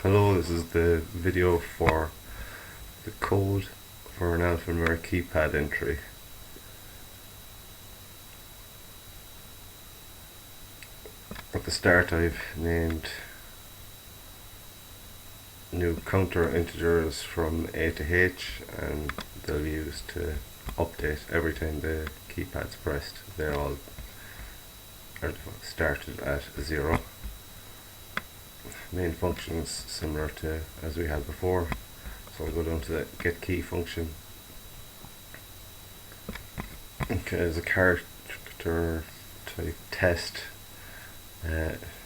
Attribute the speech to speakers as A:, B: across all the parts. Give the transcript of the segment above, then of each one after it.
A: Hello, this is the video for the code for an alphanumeric keypad entry. At the start I've named new counter integers from A to H, and they'll be used to update every time the keypad's pressed. They all are started at 0. Main functions similar to as we had before, so I'll go down to the get key function. Okay, there's a character type test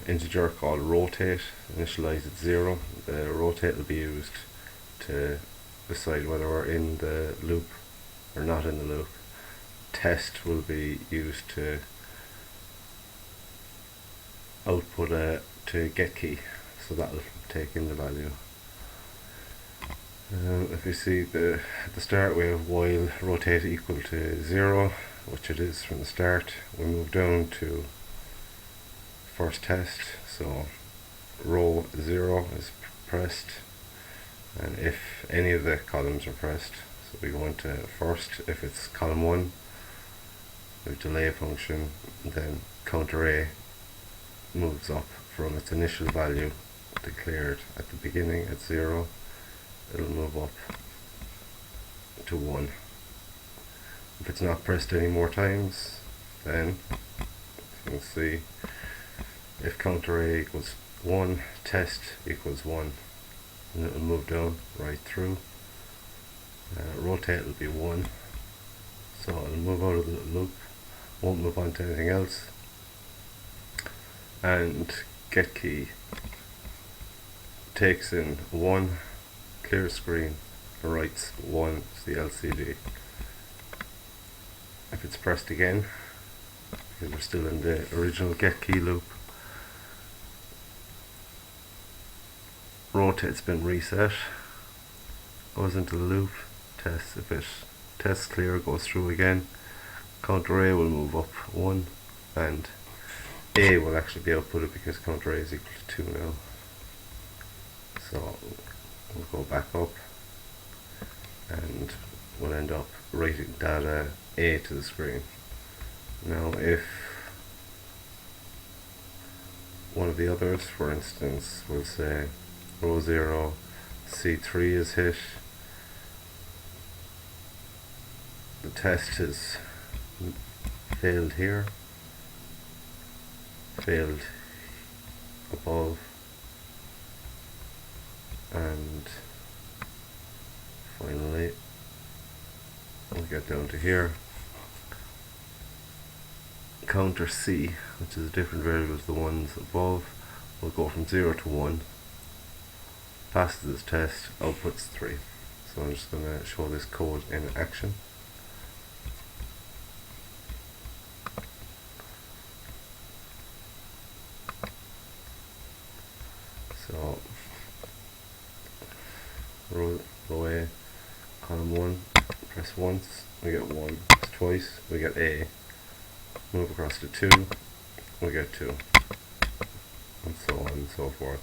A: integer called rotate, initialized at 0. The rotate will be used to decide whether we're in the loop or not in the loop. Test will be used to output to get key, so that'll take in the value. If you see at the start we have while rotate equal to 0, which it is from the start. We move down to first test, so row 0 is pressed, and if any of the columns are pressed, so we go into first. If it's column 1, we delay function, then counter A moves up from its initial value declared at the beginning at 0, it'll move up to 1. If it's not pressed any more times, then you can see if counter A equals 1, test equals 1, and it'll move down right through. Rotate will be 1, so it'll move out of the loop, won't move on to anything else. And get key takes in 1, clears screen, and writes 1 to the LCD. If it's pressed again, because we're still in the original get key loop, rotate's been reset, goes into the loop, tests. If it tests clear, goes through again, counter A will move up 1, and A will actually be outputted because counter A is equal to 2 now. So we'll go back up and we'll end up writing data A to the screen. Now if one of the others, for instance, will say row 0 C3 is hit, the test has failed here, failed above, and finally we'll get down to here. Counter C, which is a different variable to the ones above, will go from 0 to 1, passes this test, outputs 3. So I'm just going to show this code in action. So row A, column 1, press once, we get 1, press twice, we get A, move across to 2, we get 2, and so on and so forth.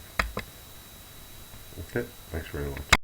A: Okay, thanks very much.